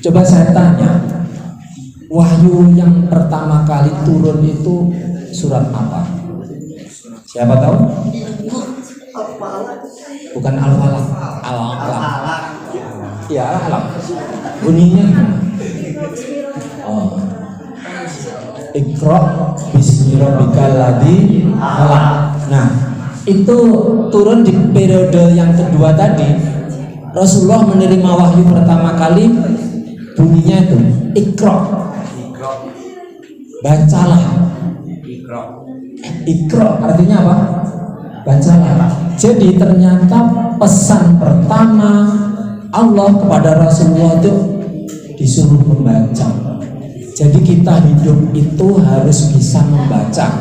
Coba saya tanya, wahyu yang pertama kali turun itu surat apa? Siapa tahu? Bukan Al-Falaq. Al-Alaq. Ya, Al-Alaq. Bunyinya oh. Iqra bismi rabbikal ladzi khalaq. Nah, itu turun di periode yang kedua tadi. Rasulullah menerima wahyu pertama kali bunyinya itu Iqra. Bacalah. Iqra artinya apa? Bacalah. Jadi ternyata pesan pertama Allah kepada Rasulullah itu disuruh membaca. Jadi kita hidup itu harus bisa membaca.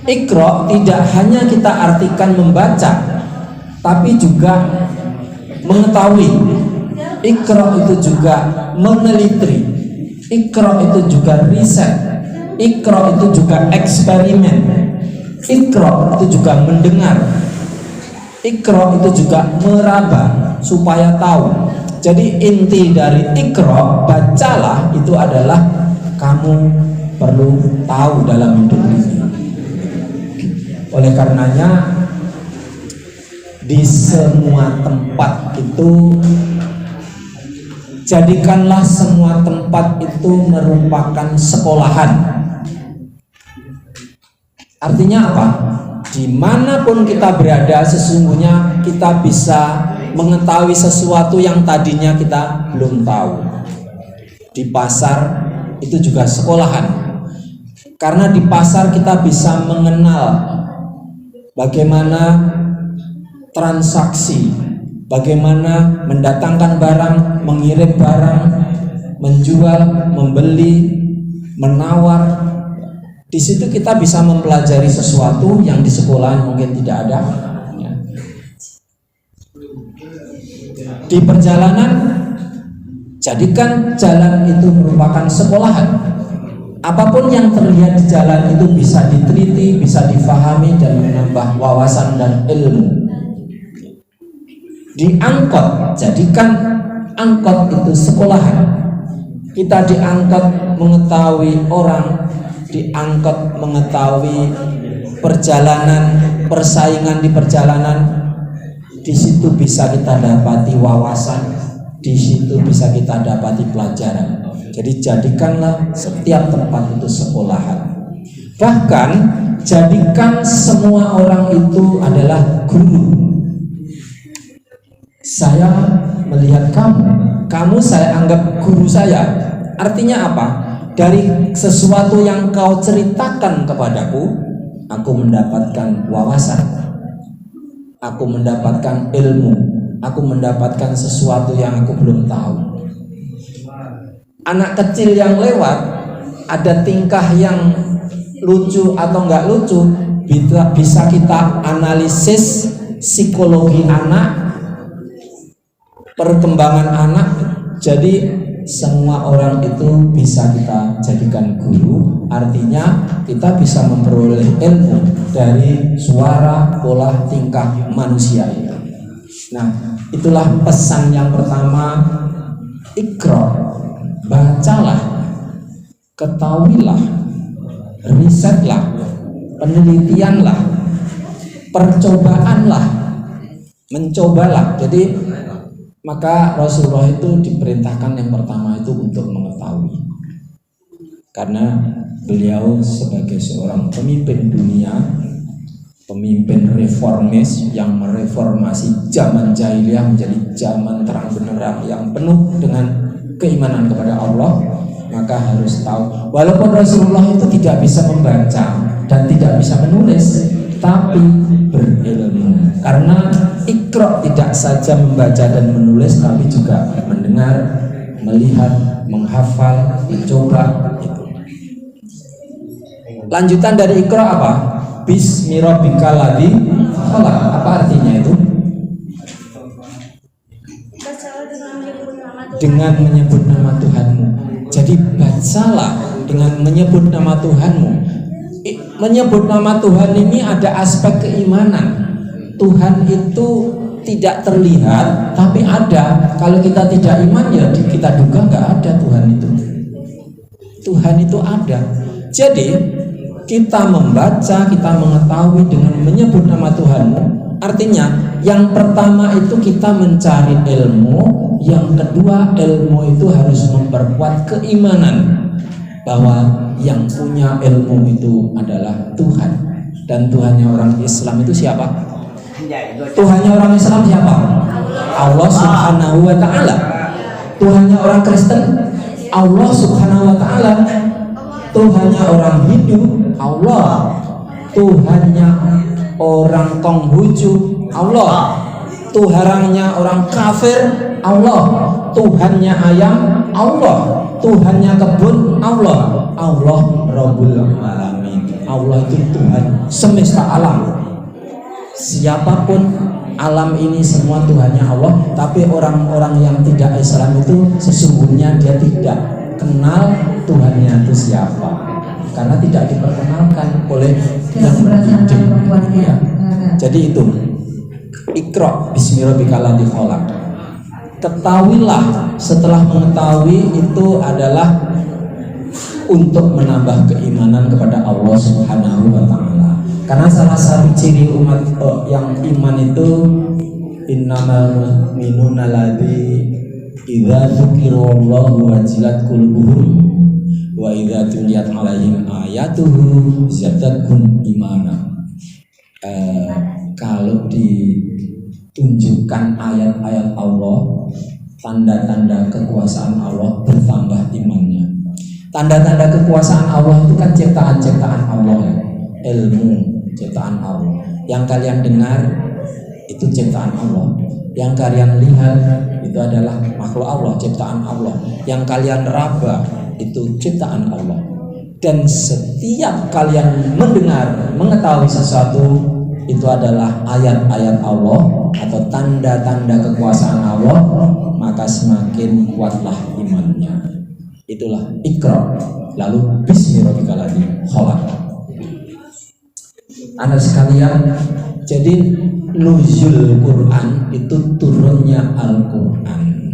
Iqra tidak hanya kita artikan membaca, tapi juga mengetahui. Iqra itu juga meneliti. Iqra itu juga riset. Iqra itu juga eksperimen. Iqra itu juga mendengar. Iqra itu juga meraba supaya tahu. Jadi inti dari Iqra, bacalah, itu adalah kamu perlu tahu dalam hidup ini. Oleh karenanya di semua tempat itu jadikanlah semua tempat itu merupakan sekolahan. Artinya apa? Dimanapun kita berada, sesungguhnya kita bisa mengetahui sesuatu yang tadinya kita belum tahu. Di pasar itu juga sekolahan, karena di pasar kita bisa mengenal bagaimana transaksi, bagaimana mendatangkan barang, mengirim barang, menjual, membeli, menawar. Di situ kita bisa mempelajari sesuatu yang di sekolah mungkin tidak ada. Di perjalanan, jadikan jalan itu merupakan sekolahan. Apapun yang terlihat di jalan itu bisa diteliti, bisa difahami dan menambah wawasan dan ilmu. Di angkot, jadikan angkot itu sekolahan. Kita diangkut mengetahui orang, diangkut mengetahui perjalanan, persaingan di perjalanan. Di situ bisa kita dapati wawasan, di situ bisa kita dapati pelajaran. Jadi jadikanlah setiap tempat itu sekolahan. Bahkan jadikan semua orang itu adalah guru. Saya melihat kamu saya anggap guru saya. Artinya apa? Dari sesuatu yang kau ceritakan kepadaku, aku mendapatkan wawasan. Aku mendapatkan ilmu, aku mendapatkan sesuatu yang aku belum tahu. Anak kecil yang lewat, ada tingkah yang lucu atau enggak lucu, bisa kita analisis psikologi anak, perkembangan anak. Jadi semua orang itu bisa kita jadikan guru. Artinya kita bisa memperoleh ilmu dari suara, pola, tingkah manusia itu. Nah, itulah pesan yang pertama. Iqra, bacalah, ketahuilah, risetlah, penelitianlah, percobaanlah, mencobalah. Jadi maka Rasulullah itu diperintahkan yang pertama itu untuk mengetahui, karena beliau sebagai seorang pemimpin dunia, pemimpin reformis yang mereformasi zaman jahiliyah menjadi zaman terang benderang yang penuh dengan keimanan kepada Allah, maka harus tahu. Walaupun Rasulullah itu tidak bisa membaca dan tidak bisa menulis, tapi berilmu. Karena Iqra tidak saja membaca dan menulis, tapi juga mendengar, melihat, menghafal, mencoba. Lanjutan dari Iqra apa? Bismi rabbikal ladzi khalaq. Apa artinya itu? Dengan menyebut nama Tuhanmu. Jadi bacalah dengan menyebut nama Tuhanmu. Menyebut nama Tuhan ini ada aspek keimanan. Tuhan itu tidak terlihat tapi ada. Kalau kita tidak iman ya kita duga nggak ada Tuhan itu. Tuhan itu ada. Jadi kita membaca, kita mengetahui dengan menyebut nama Tuhanmu. Artinya yang pertama itu kita mencari ilmu, yang kedua ilmu itu harus memperkuat keimanan bahwa yang punya ilmu itu adalah Tuhan. Dan Tuhannya orang Islam itu siapa? Tuhannya orang Islam siapa? Allah Subhanahu wa ta'ala. Tuhannya orang Kristen Allah Subhanahu wa ta'ala. Tuhannya orang Hindu Allah. Tuhannya orang Konghucu Allah. Tuhannya orang kafir Allah. Tuhannya ayam Allah. Tuhannya kebun Allah. Allah Rabbul Alamin. Allah itu Tuhan semesta alam. Siapapun alam ini semua Tuhannya Allah. Tapi orang-orang yang tidak Islam itu sesungguhnya dia tidak kenal Tuhannya itu siapa, karena tidak diperkenalkan oleh yang mendidik. Ya. Jadi itu Iqra bismi rabbikal ladzi khalaq. Ketahuilah, setelah mengetahui itu adalah untuk menambah keimanan kepada Allah Subhanahu wa ta'ala. Karena salah satu ciri umat yang iman itu innamal mu'minuna ladzi idza dzukirallahu wajilat qulubuhum wa idza tuliyat 'alaihim ayatuhu zadatuhum imana. Kalau ditunjukkan ayat-ayat Allah, tanda-tanda kekuasaan Allah, bertambah imannya. Tanda-tanda kekuasaan Allah itu kan ciptaan-ciptaan Allah, ilmu ciptaan Allah. Yang kalian dengar itu ciptaan Allah. Yang kalian lihat itu adalah makhluk Allah, ciptaan Allah. Yang kalian raba itu ciptaan Allah. Dan setiap kalian mendengar, mengetahui sesuatu, itu adalah ayat-ayat Allah atau tanda-tanda kekuasaan Allah, maka semakin kuatlah imannya. Itulah Iqra. Lalu bismi rabbikal ladzi khalaq. Anak sekalian, jadi nuzul Quran itu turunnya Al-Quran.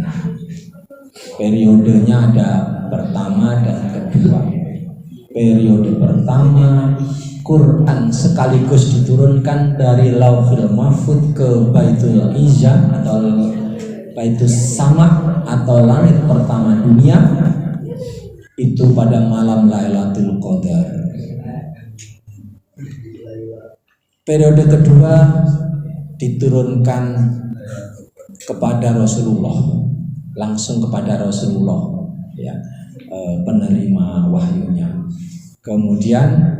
Periodenya ada pertama dan kedua. Periode pertama Quran sekaligus diturunkan dari Lauhil Mahfuz ke Baitul Izzah atau Baitul Sama atau langit pertama dunia, itu pada malam Lailatul Qadar. Periode kedua diturunkan kepada Rasulullah, langsung kepada Rasulullah, ya, penerima wahyunya. Kemudian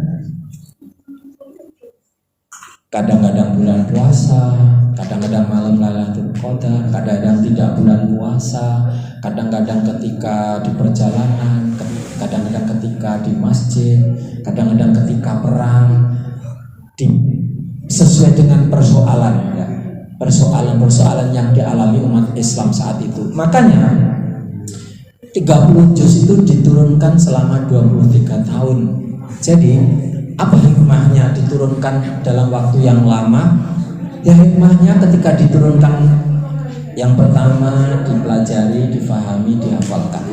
kadang-kadang bulan puasa, kadang-kadang malam Lailatul Qadar, kadang-kadang tidak bulan puasa, kadang-kadang ketika di perjalanan, kadang-kadang ketika di masjid, kadang-kadang ketika perang, sesuai dengan persoalan, ya, persoalan-persoalan yang dialami umat Islam saat itu. Makanya 30 juz itu diturunkan selama 23 tahun. Jadi apa hikmahnya diturunkan dalam waktu yang lama? Ya hikmahnya ketika diturunkan, yang pertama dipelajari, difahami, dihafalkan.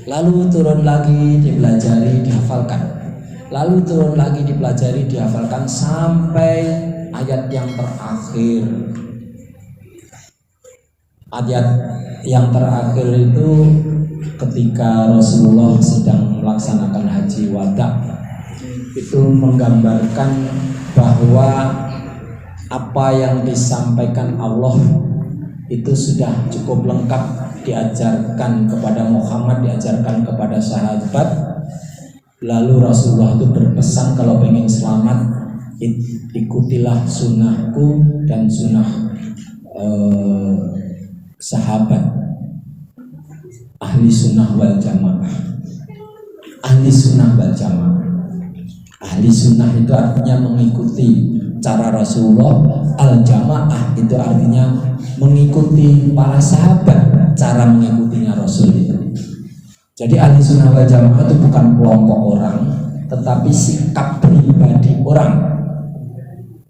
Lalu turun lagi, dipelajari, dihafalkan. Lalu turun lagi, dipelajari, dihafalkan sampai ayat yang terakhir. Ayat yang terakhir itu ketika Rasulullah sedang melaksanakan haji wada, itu menggambarkan bahwa apa yang disampaikan Allah itu sudah cukup lengkap diajarkan kepada Muhammad, diajarkan kepada sahabat. Lalu Rasulullah itu berpesan kalau pengen selamat, ikutilah sunnahku dan sunnah sahabat ahli sunnah wal jamaah. Ahli sunnah wal jamaah. Ahli sunnah itu artinya mengikuti cara Rasulullah. Al jamaah itu artinya mengikuti para sahabat, cara mengikutinya Rasul itu. Jadi ahli sunnah wal jamaah itu bukan kelompok orang, tetapi sikap pribadi orang.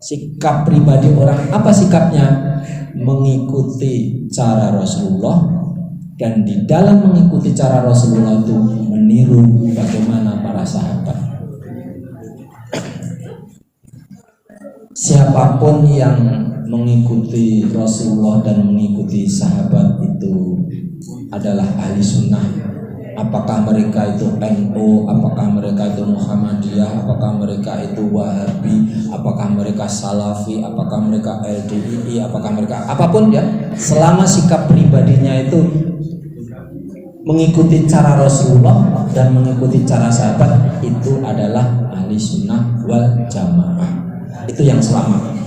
Sikap pribadi orang, apa sikapnya? Mengikuti cara Rasulullah, dan di dalam mengikuti cara Rasulullah itu meniru bagaimana para sahabat. Siapapun yang mengikuti Rasulullah dan mengikuti sahabat itu adalah ahli sunnah. Apakah mereka itu NU, apakah mereka itu Muhammadiyah, apakah mereka itu Wahabi, apakah mereka Salafi, apakah mereka LDII, apakah mereka apapun ya, selama sikap pribadinya itu mengikuti cara Rasulullah dan mengikuti cara sahabat, itu adalah ahli sunnah wal jamaah. Itu yang selamat.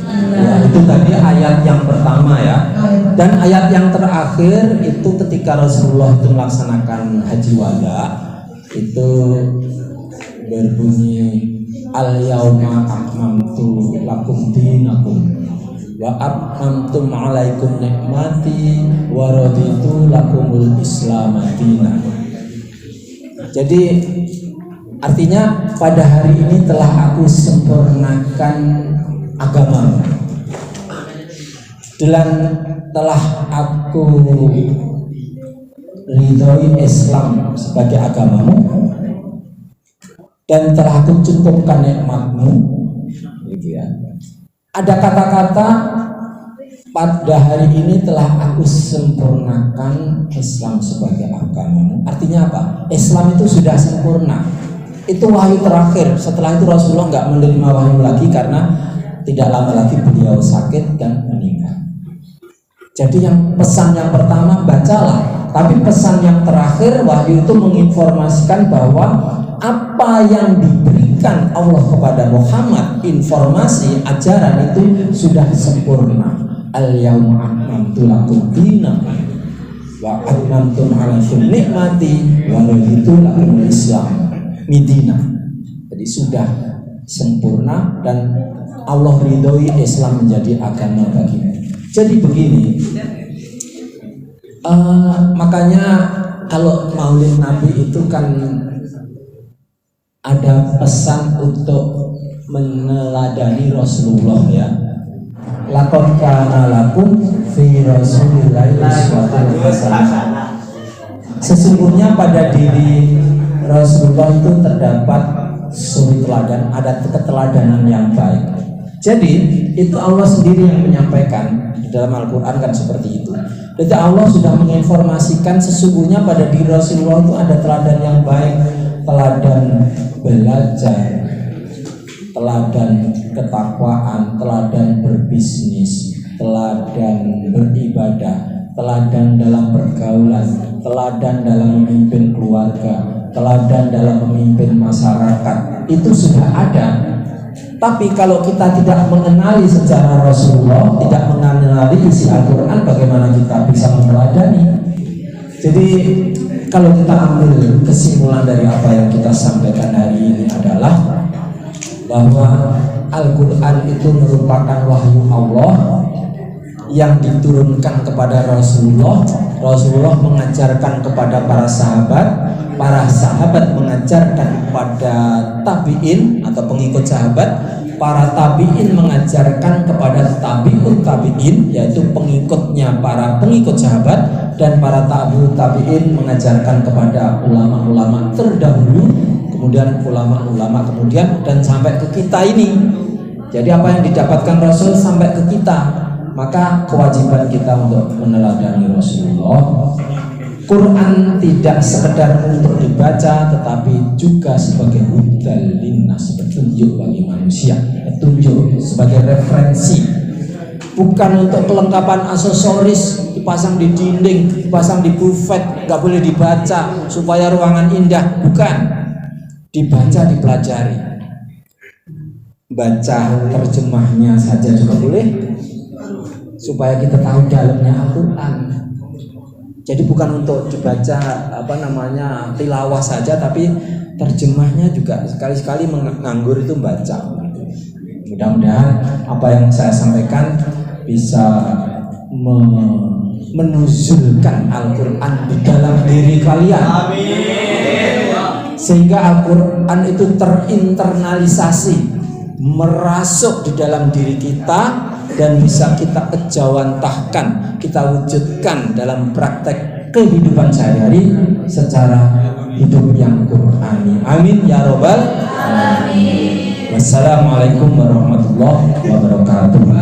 Ya, itu tadi ayat yang pertama ya. Dan ayat yang terakhir itu ketika Rasulullah itu melaksanakan haji wada, itu berbunyi al-yauma akmaltu lakum dinakum wa atmamtu 'alaikum nikmati wa raditu lakumul Islam dinan. Jadi artinya pada hari ini telah aku sempurnakan agama, dan telah aku ridhoi Islam sebagai agamamu, dan telah aku cukupkan nikmatmu, gitu ya. Ada kata-kata pada hari ini telah aku sempurnakan Islam sebagai agamamu. Artinya apa? Islam itu sudah sempurna. Itu wahyu terakhir. Setelah itu Rasulullah nggak menerima wahyu lagi karena tidak lama lagi beliau sakit dan meninggal. Jadi yang pesan yang pertama bacalah, tapi pesan yang terakhir wahyu itu menginformasikan bahwa apa yang diberikan Allah kepada Muhammad, informasi, ajaran itu sudah sempurna. Al-yauma akmaltu lakum dinakum wa atmamtu 'alaikum nikmati wa raditu lakumul Islam midina. Jadi sudah sempurna dan Allah ridhoi Islam menjadi agama bagimu. Jadi begini, makanya kalau Maulid Nabi itu kan ada pesan untuk meneladani Rasulullah ya. Laqad kana lakum fi Rasulillahi uswatun hasanah. Sesungguhnya pada diri Rasulullah itu terdapat suri teladan, ada keteladanan yang baik. Jadi itu Allah sendiri yang menyampaikan di dalam Al-Quran kan seperti itu. Jadi Allah sudah menginformasikan sesungguhnya pada diri Rasulullah itu ada teladan yang baik, teladan belajar, teladan ketakwaan, teladan berbisnis, teladan beribadah, teladan dalam pergaulan, teladan dalam memimpin keluarga, teladan dalam memimpin masyarakat. Itu sudah ada. Tapi kalau kita tidak mengenali sejarah Rasulullah, tidak mengenali isi Al-Quran, bagaimana kita bisa meneladani? Jadi kalau kita ambil kesimpulan dari apa yang kita sampaikan hari ini adalah bahwa Al-Quran itu merupakan wahyu Allah yang diturunkan kepada Rasulullah. Rasulullah mengajarkan kepada para sahabat mengajarkan kepada tabi'in atau pengikut sahabat, para tabi'in mengajarkan kepada tabi'ut tabi'in, yaitu pengikutnya para pengikut sahabat, dan para tabi'ut tabi'in mengajarkan kepada ulama-ulama terdahulu, kemudian ulama-ulama kemudian, dan sampai ke kita ini. Jadi apa yang didapatkan Rasul sampai ke kita, maka kewajiban kita untuk meneladani Rasulullah. Quran tidak sekedar untuk dibaca, tetapi juga sebagai hudal linnas, petunjuk bagi manusia, petunjuk sebagai referensi, bukan untuk kelengkapan aksesoris, dipasang di dinding, dipasang di buffet, nggak boleh dibaca supaya ruangan indah, bukan. Dibaca, dipelajari, baca terjemahnya saja juga boleh, supaya kita tahu dalamnya Al-Quran. Jadi bukan untuk dibaca tilawah saja, tapi terjemahnya juga sekali-sekali menganggur itu baca. Mudah-mudahan apa yang saya sampaikan bisa menuzulkan Al-Quran di dalam diri kalian. Amin. Sehingga Al-Quran itu terinternalisasi merasuk di dalam diri kita dan bisa kita ejawantahkan, kita wujudkan dalam praktek kehidupan sehari-hari secara hidup yang Qur'ani. Amin ya robbal alamin. Wassalamualaikum warahmatullahi wabarakatuh.